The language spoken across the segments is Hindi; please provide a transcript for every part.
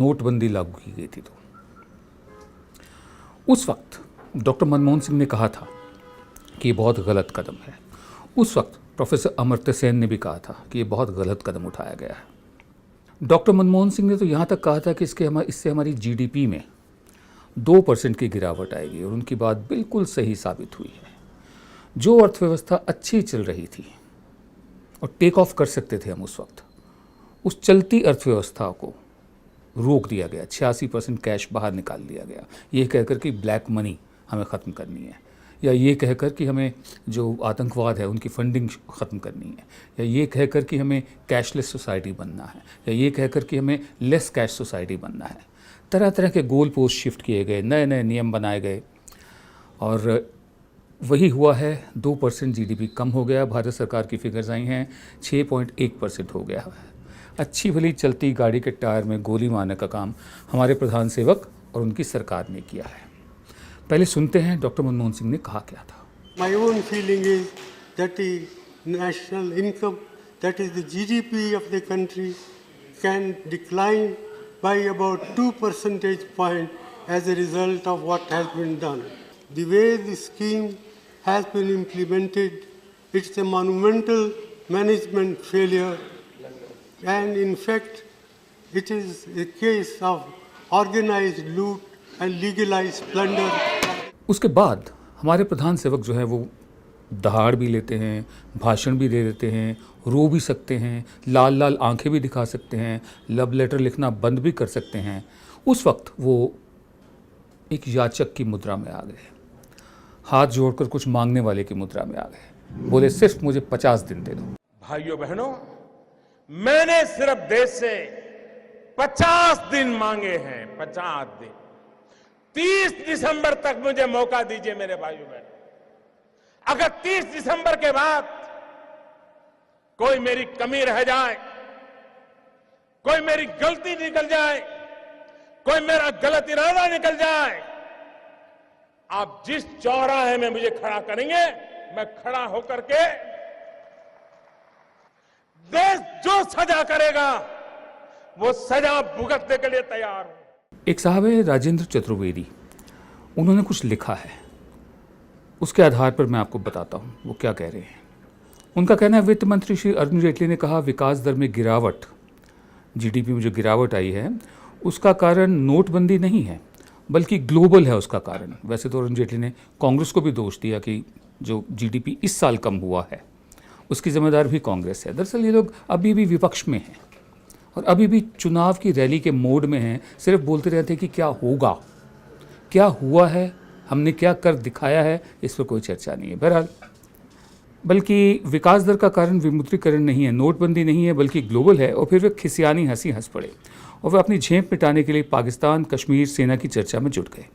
नोटबंदी लागू की गई थी तो उस वक्त डॉक्टर मनमोहन सिंह ने कहा था कि ये बहुत गलत कदम है। उस वक्त प्रोफेसर अमर्त्य सेन ने भी कहा था कि ये बहुत गलत कदम उठाया गया है। डॉक्टर मनमोहन सिंह ने तो यहाँ तक कहा था कि इससे हमारी जीडीपी में 2% की गिरावट आएगी, और उनकी बात बिल्कुल सही साबित हुई है। जो अर्थव्यवस्था अच्छी चल रही थी और टेक ऑफ कर सकते थे हम, उस वक्त उस चलती अर्थव्यवस्था को रोक दिया गया। 86% कैश बाहर निकाल दिया गया, ये कहकर कि ब्लैक मनी हमें ख़त्म करनी है, या ये कहकर कि हमें जो आतंकवाद है उनकी फंडिंग ख़त्म करनी है, या ये कहकर कि हमें कैशलेस सोसाइटी बनना है, या ये कहकर कि हमें लेस कैश सोसाइटी बनना है। तरह तरह के गोल पोस्ट शिफ्ट किए गए, नए नए नियम बनाए गए, और वही हुआ है। 2% जीडीपी कम हो गया। भारत सरकार की फिगर्स आई हैं, 6.1% हो गया है। अच्छी भली चलती गाड़ी के टायर में गोली मारने का काम हमारे प्रधान सेवक और उनकी सरकार ने किया है। पहले सुनते हैं डॉक्टर मनमोहन सिंह ने कहा क्या था। My own feeling is that the national income, that is the GDP of the country, can decline by about 2 percentage point as a result of what has been done. The way the scheme has been implemented, it's a monumental management failure, and in fact, it is a case of organized loot and legalized plunder. उसके बाद हमारे प्रधान सेवक जो है वो दहाड़ भी लेते हैं, भाषण भी दे देते हैं, रो भी सकते हैं, लाल लाल आंखें भी दिखा सकते हैं, लव लेटर लिखना बंद भी कर सकते हैं। उस वक्त वो एक याचक की मुद्रा में आ गए, हाथ जोड़कर कुछ मांगने वाले की मुद्रा में आ गए। बोले सिर्फ मुझे 50 दिन दे दो। भाइयों बहनों, मैंने सिर्फ देश से 50 दिन मांगे हैं, 50 दिन। 30 दिसंबर तक मुझे मौका दीजिए मेरे भाइयों बहनों। अगर 30 दिसंबर के बाद कोई मेरी कमी रह जाए, कोई मेरी गलती निकल जाए, कोई मेरा गलत इरादा निकल जाए, आप जिस चौराहे में मुझे खड़ा करेंगे, मैं खड़ा होकर के देश जो सजा करेगा वो सजा भुगतने के लिए तैयार हूं। एक साहब है राजेंद्र चतुर्वेदी, उन्होंने कुछ लिखा है, उसके आधार पर मैं आपको बताता हूं वो क्या कह रहे हैं। उनका कहना है, वित्त मंत्री श्री अरुण जेटली ने कहा विकास दर में गिरावट, जीडीपी में जो गिरावट आई है उसका कारण नोटबंदी नहीं है बल्कि ग्लोबल है उसका कारण। वैसे तो अरुण जेटली ने कांग्रेस को भी दोष दिया कि जो जीडीपी इस साल कम हुआ है उसकी जिम्मेदार भी कांग्रेस है। दरअसल ये लोग अभी भी विपक्ष में हैं और अभी भी चुनाव की रैली के मोड में हैं, सिर्फ बोलते रहते हैं कि क्या होगा, क्या हुआ है, हमने क्या कर दिखाया है, इस पर कोई चर्चा नहीं है। बहरहाल, बल्कि विकास दर का कारण विमुद्रीकरण नहीं है, नोटबंदी नहीं है, बल्कि ग्लोबल है। और फिर वे खिसियानी हंसी हंस पड़े और वे अपनी झेप मिटाने के लिए पाकिस्तान कश्मीर सेना की चर्चा में जुट गए।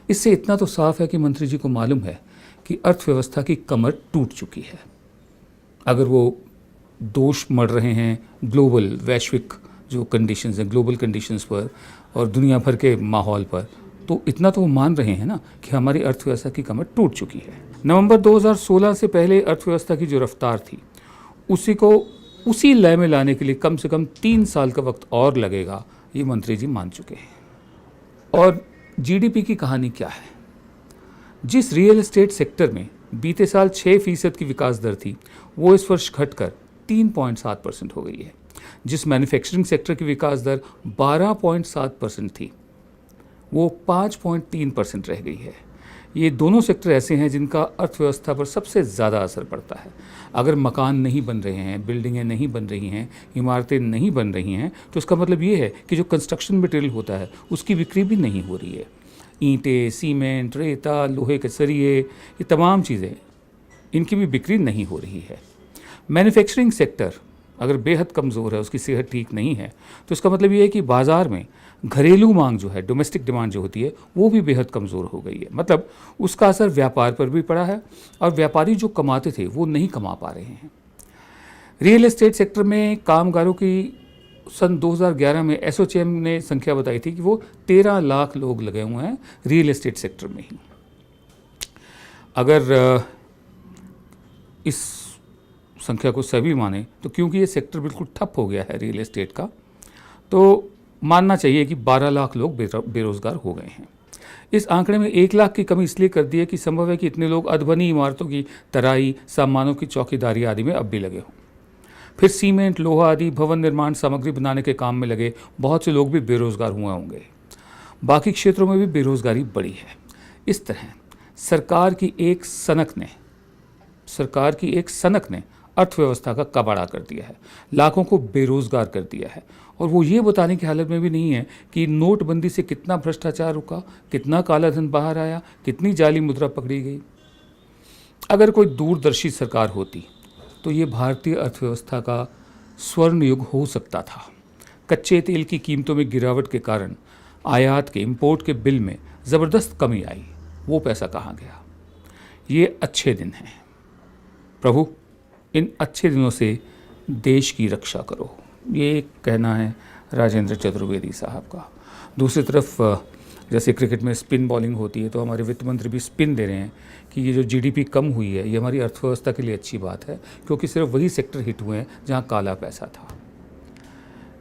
इससे इतना तो साफ है कि मंत्री जी को मालूम है कि अर्थव्यवस्था की कमर टूट चुकी है। अगर वो दोष मढ़ रहे हैं ग्लोबल वैश्विक जो कंडीशंस हैं, ग्लोबल कंडीशंस पर और दुनिया भर के माहौल पर, तो इतना तो वो मान रहे हैं ना कि हमारी अर्थव्यवस्था की कमर टूट चुकी है। नवंबर 2016 से पहले अर्थव्यवस्था की जो रफ्तार थी उसी को उसी लय में लाने के लिए कम से कम 3 साल का वक्त और लगेगा, ये मंत्री जी मान चुके हैं। और जीडीपी की कहानी क्या है? जिस रियल एस्टेट सेक्टर में बीते साल 6% की विकास दर थी वो इस वर्ष घटकर 3.7% हो गई है। जिस मैन्युफैक्चरिंग सेक्टर की विकास दर 12.7% थी वो 5.3% रह गई है। ये दोनों सेक्टर ऐसे हैं जिनका अर्थव्यवस्था पर सबसे ज़्यादा असर पड़ता है। अगर मकान नहीं बन रहे हैं, बिल्डिंगें नहीं बन रही हैं, इमारतें नहीं बन रही हैं, तो इसका मतलब ये है कि जो कंस्ट्रक्शन मटेरियल होता है उसकी बिक्री भी नहीं हो रही है। ईंटें, सीमेंट, रेता, लोहे के सरिये, ये तमाम चीज़ें, इनकी भी बिक्री नहीं हो रही है। मैन्युफैक्चरिंग सेक्टर अगर बेहद कमज़ोर है, उसकी सेहत ठीक नहीं है, तो इसका मतलब ये है कि बाज़ार में घरेलू मांग जो है, डोमेस्टिक डिमांड जो होती है, वो भी बेहद कमज़ोर हो गई है। मतलब उसका असर व्यापार पर भी पड़ा है और व्यापारी जो कमाते थे वो नहीं कमा पा रहे हैं। रियल एस्टेट सेक्टर में कामगारों की सन 2011 में एसोचैम ने संख्या बताई थी कि वो 13 लाख लोग लगे हुए हैं रियल एस्टेट सेक्टर में ही। अगर इस संख्या को सभी माने तो क्योंकि ये सेक्टर बिल्कुल ठप हो गया है रियल एस्टेट का, तो मानना चाहिए कि 12 लाख लोग बेरोजगार हो गए हैं। इस आंकड़े में 1 लाख की कमी इसलिए कर दी है कि संभव है कि इतने लोग अधबनी इमारतों की तराई, सामानों की चौकीदारी आदि में अब भी लगे हों। फिर सीमेंट, लोहा आदि भवन निर्माण सामग्री बनाने के काम में लगे बहुत से लोग भी बेरोजगार हुए होंगे। बाकी क्षेत्रों में भी बेरोजगारी बढ़ी है। इस तरह सरकार की एक सनक ने अर्थव्यवस्था का कबाड़ा कर दिया है, लाखों को बेरोजगार कर दिया है, और वो ये बताने की हालत में भी नहीं है कि नोटबंदी से कितना भ्रष्टाचार रुका, कितना काला धन बाहर आया, कितनी जाली मुद्रा पकड़ी गई। अगर कोई दूरदर्शी सरकार होती तो ये भारतीय अर्थव्यवस्था का स्वर्ण युग हो सकता था। कच्चे तेल की कीमतों में गिरावट के कारण आयात के, इंपोर्ट के बिल में ज़बरदस्त कमी आई। वो पैसा कहाँ गया? ये अच्छे दिन हैं। प्रभु, इन अच्छे दिनों से देश की रक्षा करो, ये कहना है राजेंद्र चतुर्वेदी साहब का। दूसरी तरफ जैसे क्रिकेट में स्पिन बॉलिंग होती है, तो हमारे वित्त मंत्री भी स्पिन दे रहे हैं कि ये जो जीडीपी कम हुई है, ये हमारी अर्थव्यवस्था के लिए अच्छी बात है, क्योंकि सिर्फ वही सेक्टर हिट हुए हैं जहाँ काला पैसा था।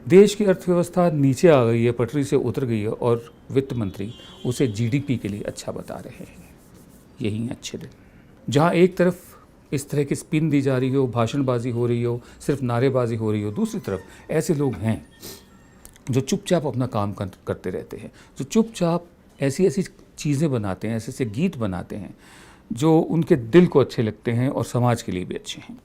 देश की अर्थव्यवस्था नीचे आ गई है, पटरी से उतर गई है, और वित्त मंत्री उसे जीडीपी के लिए अच्छा बता रहे हैं। यही अच्छे दिन, जहाँ एक तरफ इस तरह की स्पिन दी जा रही हो, भाषणबाजी हो रही हो, सिर्फ नारेबाजी हो रही हो, दूसरी तरफ ऐसे लोग हैं जो चुपचाप अपना काम करते रहते हैं, जो चुपचाप ऐसी ऐसी चीज़ें बनाते हैं, ऐसे ऐसे गीत बनाते हैं जो उनके दिल को अच्छे लगते हैं और समाज के लिए भी अच्छे हैं।